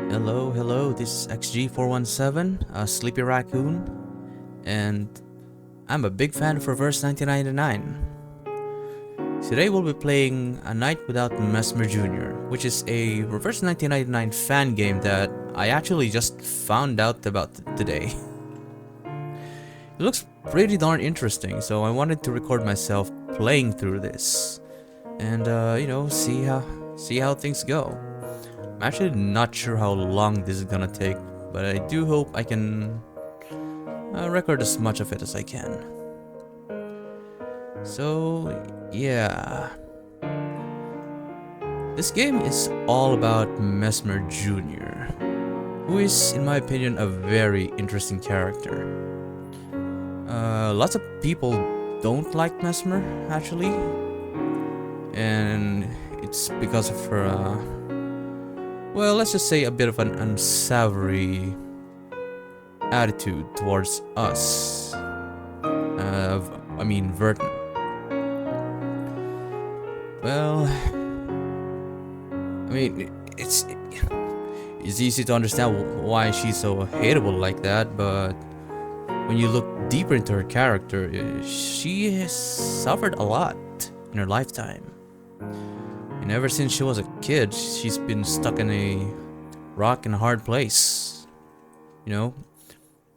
Hello, hello, this is XG417, a Sleepy Raccoon, and I'm a big fan of Reverse 1999. Today we'll be playing A Night Without Mesmer Jr., which is a Reverse 1999 fan game that I actually just found out about today. It looks pretty darn interesting, so I wanted to record myself playing through this, and see how things go. I'm actually not sure how long this is gonna take, but I do hope I can record as much of it as I can. So, yeah. This game is all about Mesmer Jr., who is, in my opinion, a very interesting character. Lots of people don't like Mesmer, actually, and it's because of her, well, let's just say a bit of an unsavory attitude towards us. I mean, Verton. Well, I mean, it's easy to understand why she's so hateable like that, but when you look deeper into her character, she has suffered a lot in her lifetime. And ever since she was a kid, she's been stuck in a rock and a hard place. You know,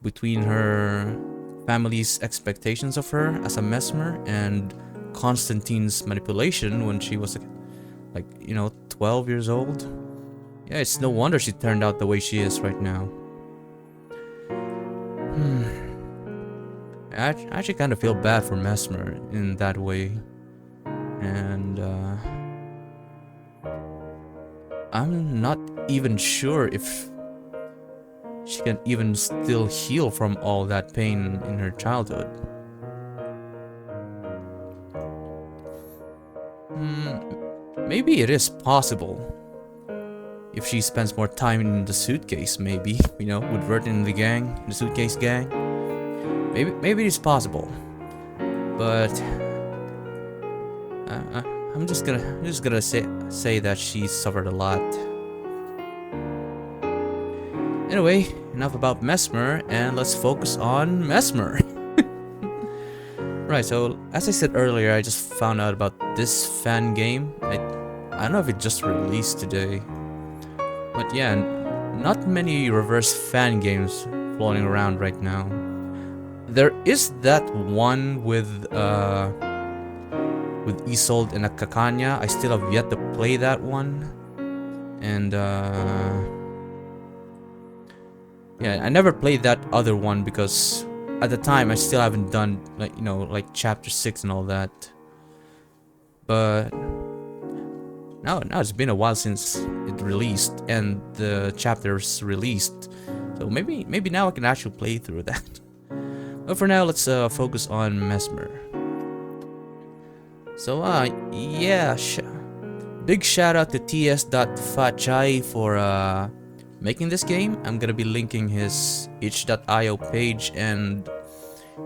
between her family's expectations of her as a Mesmer and Constantine's manipulation when she was like 12 years old. Yeah, it's no wonder she turned out the way she is right now. I actually kind of feel bad for Mesmer in that way, and I'm not even sure if she can even still heal from all that pain in her childhood. Maybe it is possible. If she spends more time in the suitcase, maybe, with Verton in the gang, the suitcase gang. Maybe it's possible. But I'm just gonna say that she suffered a lot. Anyway, enough about Mesmer, and let's focus on Mesmer. Right, so as I said earlier, I just found out about this fan game. I don't know if it just released today, but yeah, not many reverse fan games floating around right now. There is that one with Isolde and Akakanya. I still have yet to play that one, and yeah, I never played that other one because at the time I still haven't done like chapter 6 and all that. But now it's been a while since it released and the chapters released, so maybe now I can actually play through that. But for now, let's focus on Mesmer. So yeah, big shout out to TS.FaChai for making this game. I'm gonna be linking his itch.io page and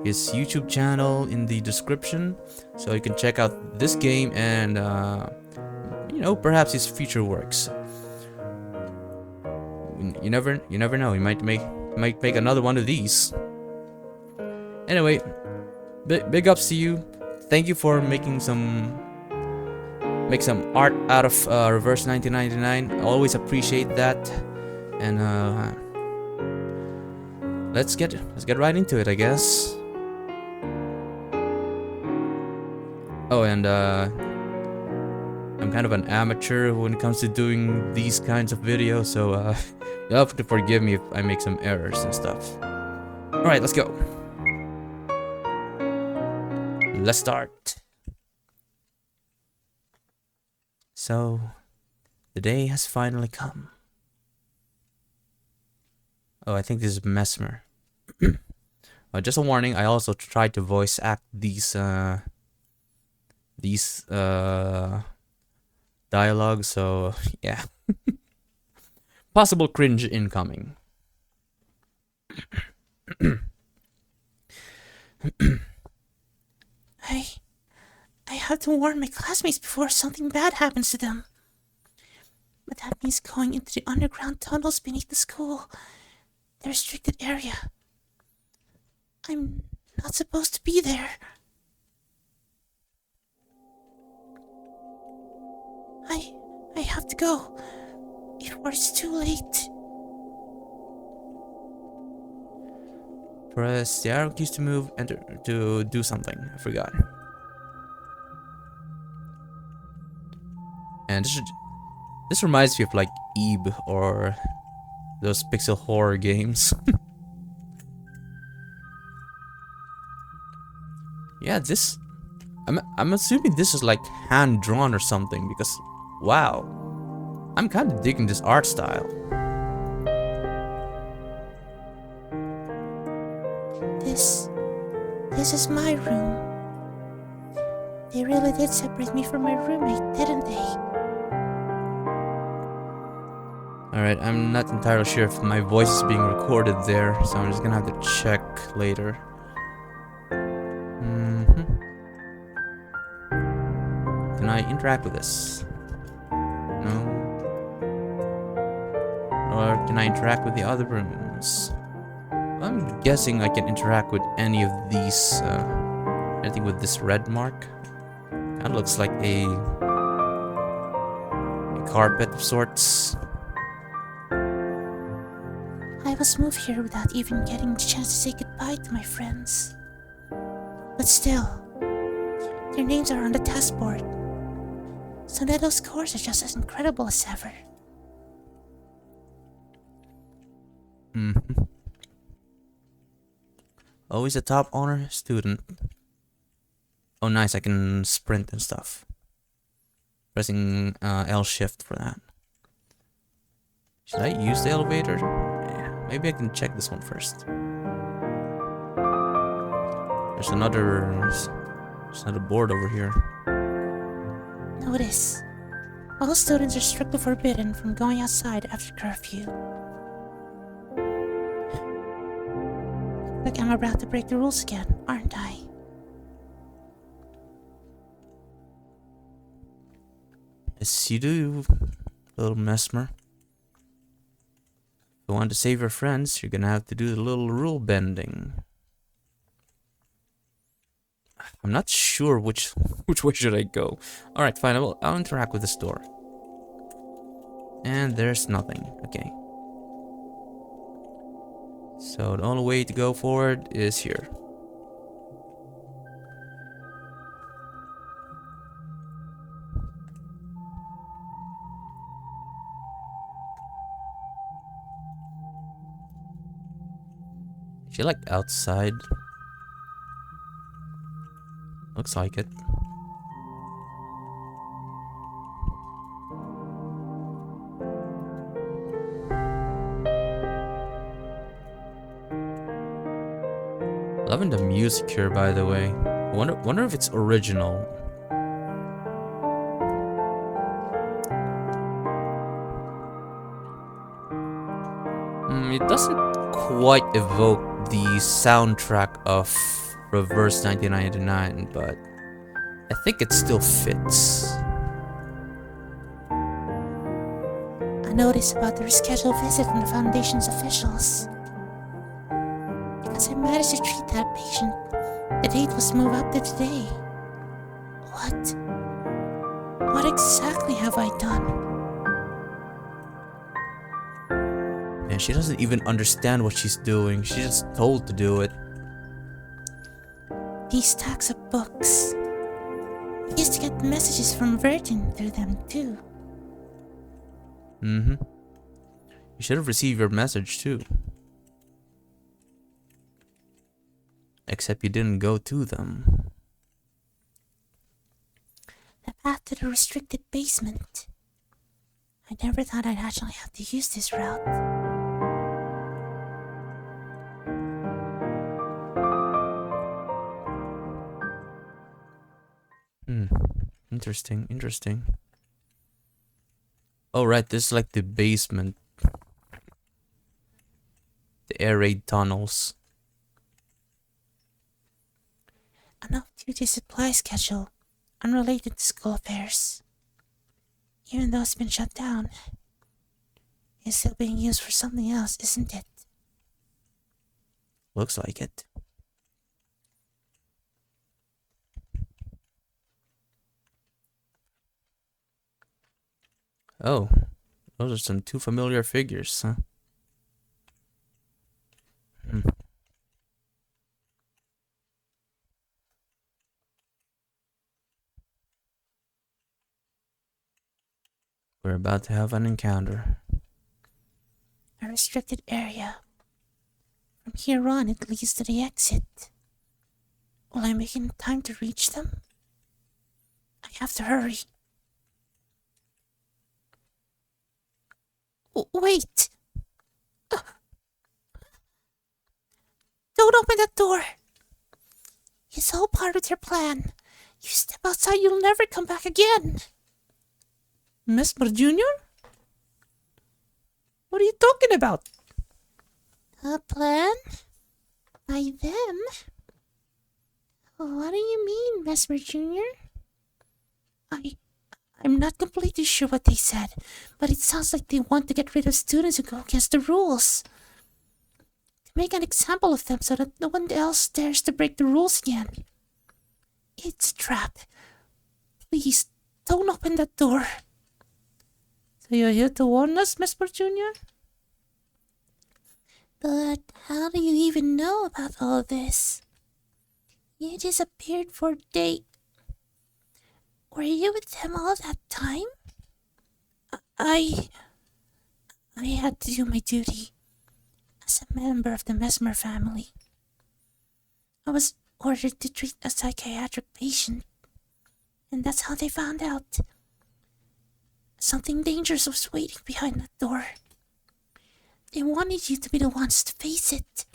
his YouTube channel in the description, so you can check out this game and perhaps his future works. You never know. He might make another one of these. Anyway, big ups to you. Thank you for make some art out of Reverse 1999. I always appreciate that. And let's get right into it, I guess. Oh, and I'm kind of an amateur when it comes to doing these kinds of videos, so you'll have to forgive me if I make some errors and stuff. All right, let's go. Let's start. So, the day has finally come. Oh, I think this is Mesmer. Just a warning, I also tried to voice act these dialogues, so yeah. Possible cringe incoming. I have to warn my classmates before something bad happens to them. But that means going into the underground tunnels beneath the school, the restricted area. I'm not supposed to be there. I have to go before it's too late. Press the arrow keys to move and to do something. I forgot. And this reminds me of like Eve or those pixel horror games. Yeah, this. I'm assuming this is like hand drawn or something because, wow, I'm kind of digging this art style. This is my room. They really did separate me from my roommate, didn't they? Alright, I'm not entirely sure if my voice is being recorded there, so I'm just gonna have to check later. Can I interact with this? No. Or can I interact with the other rooms? I'm guessing I can interact with any of these, anything with this red mark. That looks like a carpet of sorts. I was moved here without even getting the chance to say goodbye to my friends. But still, their names are on the test board. So that those scores are just as incredible as ever. Always a top honor student. Oh nice, I can sprint and stuff. Pressing L shift for that. Should I use the elevator? Yeah, maybe I can check this one first. There's another board over here. Notice, all students are strictly forbidden from going outside after curfew. Like I'm about to break the rules again, aren't I? Yes, you do, little Mesmer. If you want to save your friends, you're gonna have to do the little rule bending. I'm not sure which way should I go. Alright, fine, I'll interact with this door. And there's nothing. Okay. So the only way to go forward is here. Is she like outside? Looks like it. Loving the music here, by the way. Wonder if it's original. It doesn't quite evoke the soundtrack of Reverse 1999, but I think it still fits. A notice about the rescheduled visit from the Foundation's officials. Because I managed to treat that patient, the date was moved up to today. What exactly have I done? And she doesn't even understand what she's doing. She's just told to do it. These stacks of books. I used to get messages from Virgin through them too. You should have received your message too. Except you didn't go to them. The path to the restricted basement. I never thought I'd actually have to use this route. Interesting. Oh right, this is like the basement. The air raid tunnels. An off-duty supply schedule, unrelated to school affairs. Even though it's been shut down, is still being used for something else, isn't it? Looks like it. Oh, those are some two familiar figures, huh? Hmm. We're about to have an encounter. A restricted area. From here on, it leads to the exit. Will I make it in time to reach them? I have to hurry. Wait! Don't open that door! It's all part of their plan. You step outside, you'll never come back again. Mesmer Jr.? What are you talking about? A plan? By them? What do you mean, Mesmer Jr.? I'm not completely sure what they said, but it sounds like they want to get rid of students who go against the rules. To make an example of them so that no one else dares to break the rules again. It's a trap. Please, don't open that door. So you're here to warn us, Mesmer Jr.? But how do you even know about all this? You disappeared for a day. Were you with them all that time? I had to do my duty as a member of the Mesmer family. I was ordered to treat a psychiatric patient, and that's how they found out. Something dangerous was waiting behind that door. They wanted you to be the ones to face it.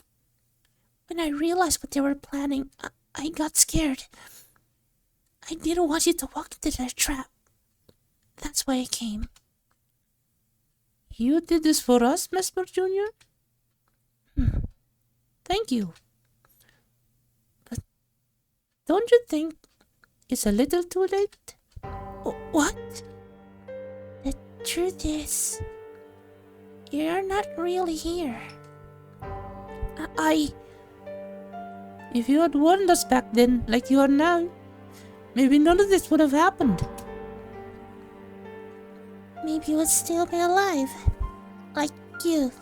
When I realized what they were planning, I got scared. I didn't want you to walk into their trap. That's why I came. You did this for us, Mesmer Jr.? Thank you. But don't you think it's a little too late? What? The truth is, you're not really here. If you had warned us back then, like you are now, maybe none of this would have happened. Maybe you would still be alive. Like you.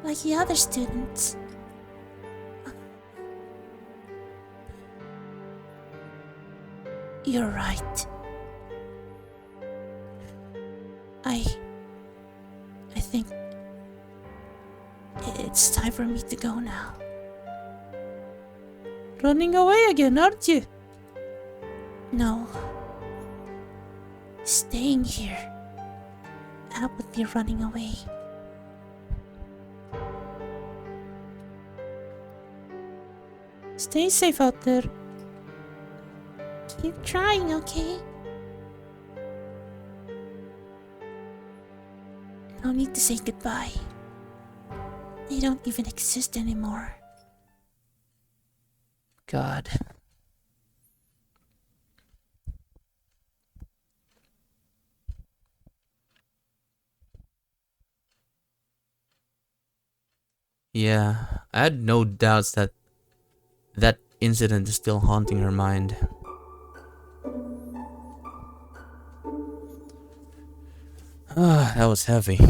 Like the other students. You're right. I think it's time for me to go now. Running away again, aren't you? No. Staying here. That would be running away. Stay safe out there. Keep trying, okay? No need to say goodbye. They don't even exist anymore. God. Yeah, I had no doubts that that incident is still haunting her mind. Ah, that was heavy.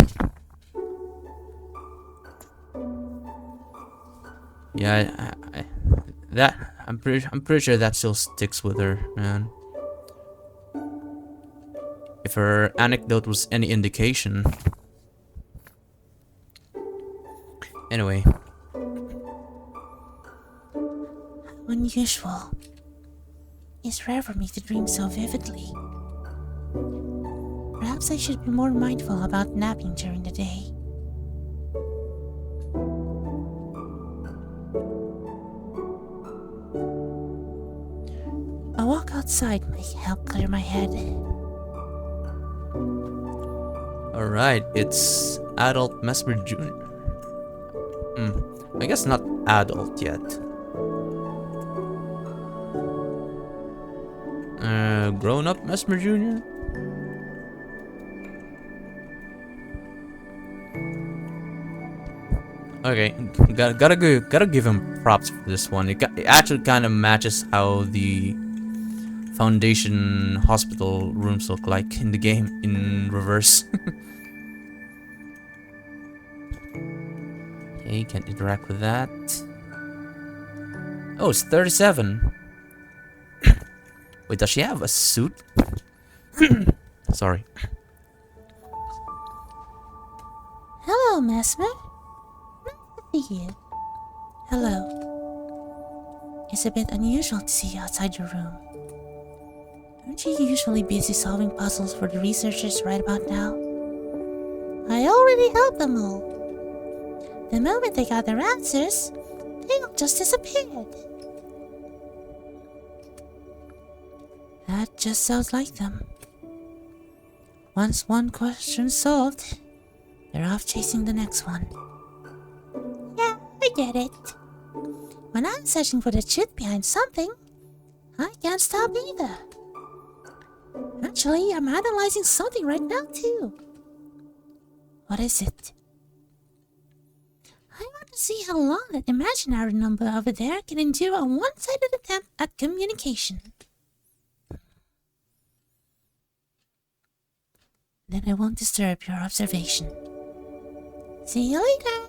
Yeah, I'm pretty sure that still sticks with her, man. If her anecdote was any indication. Anyway. Unusual. It's rare for me to dream so vividly. Perhaps I should be more mindful about napping during the day. A walk outside may help clear my head. Alright, it's adult Mesmer Jr. I guess not adult yet. Grown up Mesmer Jr.? Okay, gotta give him props for this one. It actually kind of matches how the Foundation hospital rooms look like in the game in reverse. Okay, can't interact with that. Oh, it's 37. Wait, does she have a suit? Sorry. Hello, Mesmer. Nice to see you. Hello. It's a bit unusual to see you outside your room. Aren't you usually busy solving puzzles for the researchers right about now? I already helped them all. The moment they got their answers, they all just disappeared. That just sounds like them. Once one question's solved, they're off chasing the next one. Yeah, I get it. When I'm searching for the truth behind something, I can't stop either. Actually, I'm analyzing something right now too. What is it? I want to see how long that imaginary number over there can endure a one-sided attempt at communication. Then I won't disturb your observation. See you later.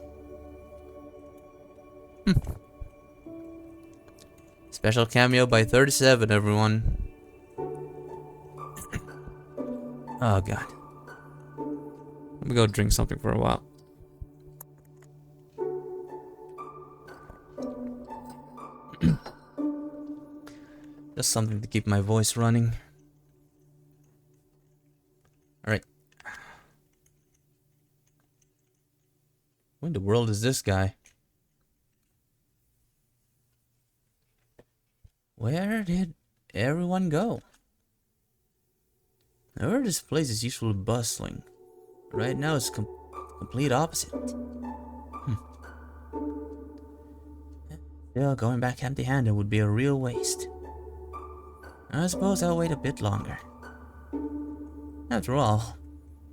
Special cameo by 37, everyone. Oh god. Let me go drink something for a while. Just something to keep my voice running. Alright. Who in the world is this guy? Where did everyone go? I heard this place is usually bustling. Right now it's complete opposite. Still, going back empty-handed would be a real waste. I suppose I'll wait a bit longer. After all,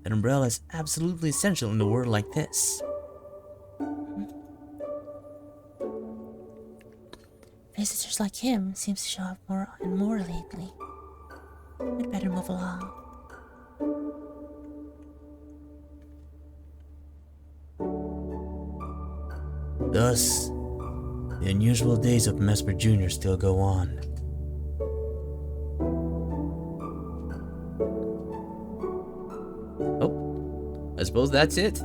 an umbrella is absolutely essential in a world like this. Visitors like him seems to show up more and more lately. I'd better move along. Thus, the unusual days of Mesmer Jr. still go on. Oh, I suppose that's it.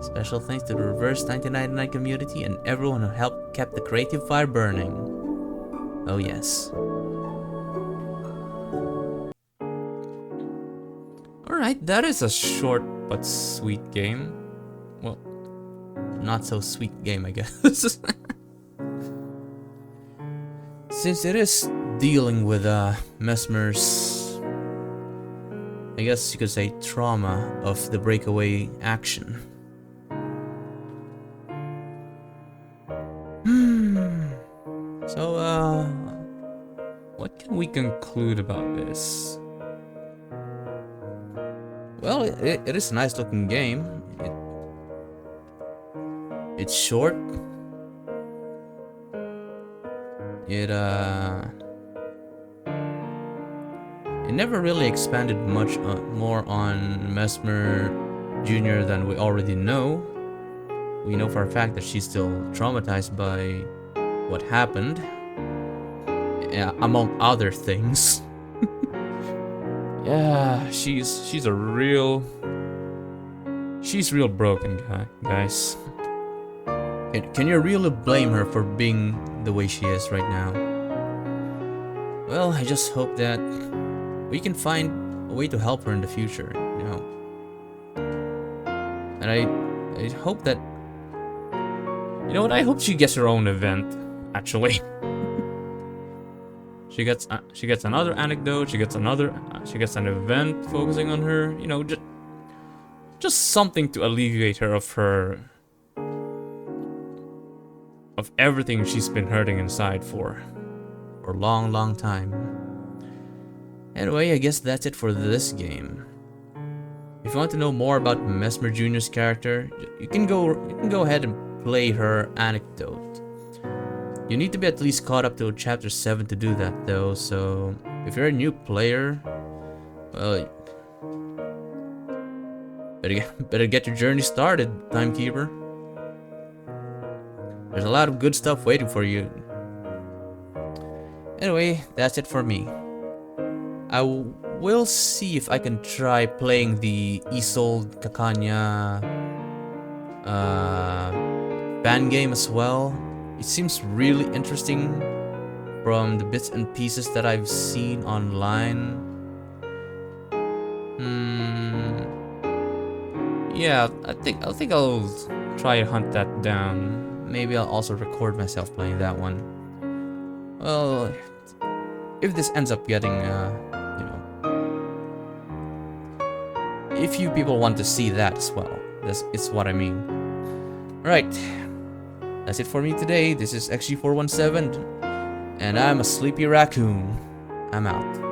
Special thanks to the Reverse 1999 community and everyone who helped keep the creative fire burning. Oh yes. Alright, that is a short but sweet game. Well, not so sweet game, I guess. Since it is dealing with Mesmer's, I guess you could say, trauma of the breakaway action. So, what can we conclude about this? Well, it is a nice looking game. It's short. It never really expanded much more on Mesmer Jr. than we already know. We know for a fact that she's still traumatized by what happened, among other things. Yeah, she's real broken, guys. Can you really blame her for being the way she is right now? Well, I just hope that we can find a way to help her in the future, you know. And I hope that, you know what? I hope she gets her own event. Actually, she gets another anecdote. She gets an event focusing on her. You know, just something to alleviate her of everything she's been hurting inside for a long time. Anyway, I guess that's it for this game. If you want to know more about Mesmer Jr.'s character, you can go ahead and play her anecdote. You need to be at least caught up to chapter 7 to do that though, so if you're a new player, well, better get your journey started, Timekeeper. There's a lot of good stuff waiting for you. Anyway, that's it for me. I will see if I can try playing the Isolde Kakanya fan game as well. It seems really interesting from the bits and pieces that I've seen online. Yeah, I think I'll try and hunt that down. Maybe I'll also record myself playing that one. Well, if this ends up getting, if you people want to see that as well, it's what I mean. Right, that's it for me today. This is XG417, and I'm a sleepy raccoon. I'm out.